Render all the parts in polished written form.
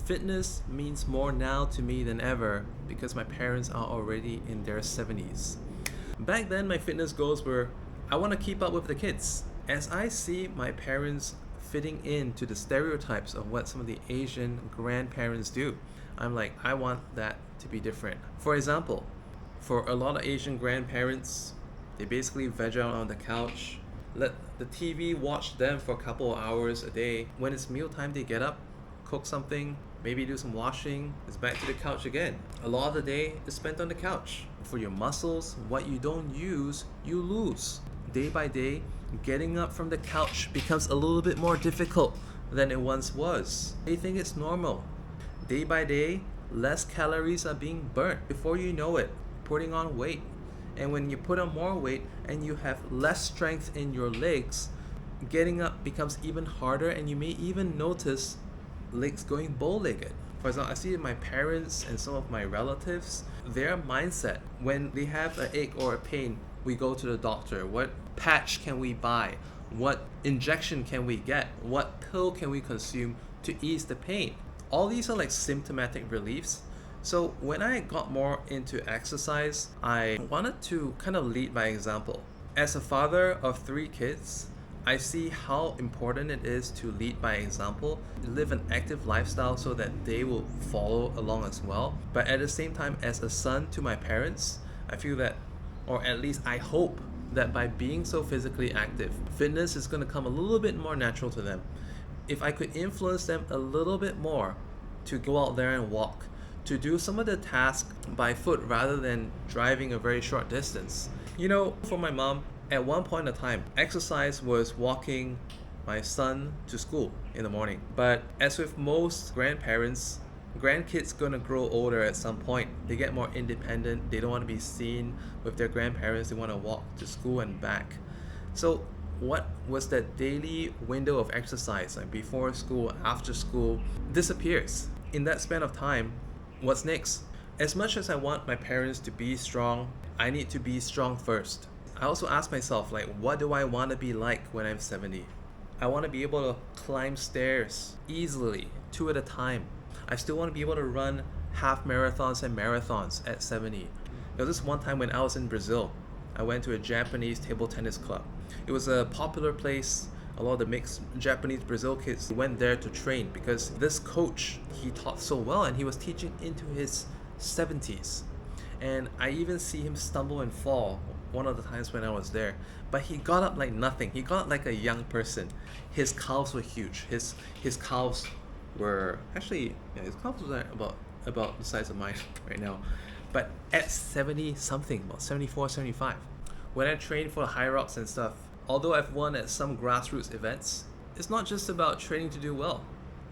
Fitness means more now to me than ever because my parents are already in their 70s. Back then, my fitness goals were I want to keep up with the kids. As I see my parents fitting into the stereotypes of what some of the Asian grandparents do, I'm like, I want that to be different. For example, for a lot of Asian grandparents, they basically veg out on the couch, let the TV watch them for a couple of hours a day. When it's mealtime, they get up, cook something, maybe do some washing, it's back to the couch again. A lot of the day is spent on the couch. For your muscles, what you don't use, you lose. Day by day, getting up from the couch becomes a little bit more difficult than it once was. They think it's normal. Day by day, less calories are being burnt. Before you know it, putting on weight. And when you put on more weight and you have less strength in your legs, getting up becomes even harder, and you may even notice legs going bow-legged. For example, I see my parents and some of my relatives, their mindset, when they have an ache or a pain, we go to the doctor. What patch can we buy? What injection can we get? What pill can we consume to ease the pain? All these are like symptomatic reliefs. So when I got more into exercise, I wanted to kind of lead by example. As a father of 3 kids, I see how important it is to lead by example, live an active lifestyle so that they will follow along as well. But at the same time, as a son to my parents, I feel that, or at least I hope, that by being so physically active, fitness is going to come a little bit more natural to them. If I could influence them a little bit more to go out there and walk, to do some of the tasks by foot rather than driving a very short distance. You know, for my mom, at one point in time, exercise was walking my son to school in the morning. But as with most grandparents, grandkids gonna grow older at some point. They get more independent. They don't want to be seen with their grandparents. They want to walk to school and back. So what was that daily window of exercise, like before school, after school, disappears. In that span of time, what's next? As much as I want my parents to be strong, I need to be strong first. I also ask myself, like, what do I want to be like when I'm 70? I want to be able to climb stairs easily, 2 at a time. I still want to be able to run half marathons and marathons at 70. There was this one time when I was in Brazil. I went to a Japanese table tennis club. It was a popular place. A lot of the mixed Japanese Brazil kids went there to train because this coach, he taught so well and he was teaching into his 70s. And I even see him stumble and fall one of the times when I was there. But he got up like nothing. He got up like a young person. His calves were huge. His calves were actually, yeah, his calves were about the size of mine right now. But at 70 something, about 74, 75. When I trained for the high rocks and stuff, although I've won at some grassroots events, it's not just about training to do well.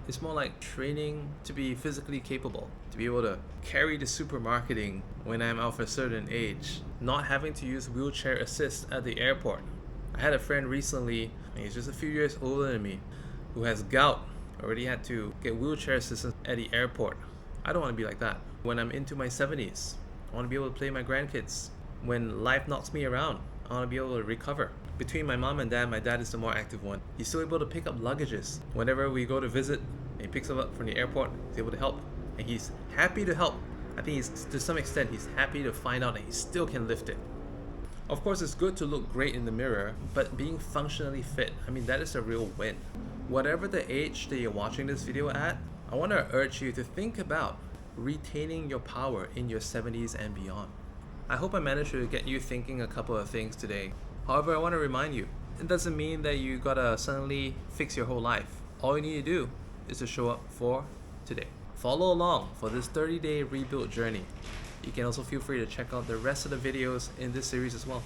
It's more like training to be physically capable, to be able to carry the supermarketing when I'm of a certain age, not having to use wheelchair assist at the airport. I had a friend recently, and he's just a few years older than me, who has gout, already had to get wheelchair assistance at the airport. I don't want to be like that. When I'm into my 70s, I want to be able to play my grandkids. When life knocks me around, I want to be able to recover. Between my mom and dad, my dad is the more active one. He's still able to pick up luggages. Whenever we go to visit, and he picks them up from the airport, he's able to help. And he's happy to help. I think to some extent, he's happy to find out that he still can lift it. Of course, it's good to look great in the mirror, but being functionally fit, I mean, that is a real win. Whatever the age that you're watching this video at, I want to urge you to think about retaining your power in your 70s and beyond. I hope I managed to get you thinking a couple of things today. However, I want to remind you, it doesn't mean that you gotta suddenly fix your whole life. All you need to do is to show up for today. Follow along for this 30-day rebuild journey. You can also feel free to check out the rest of the videos in this series as well.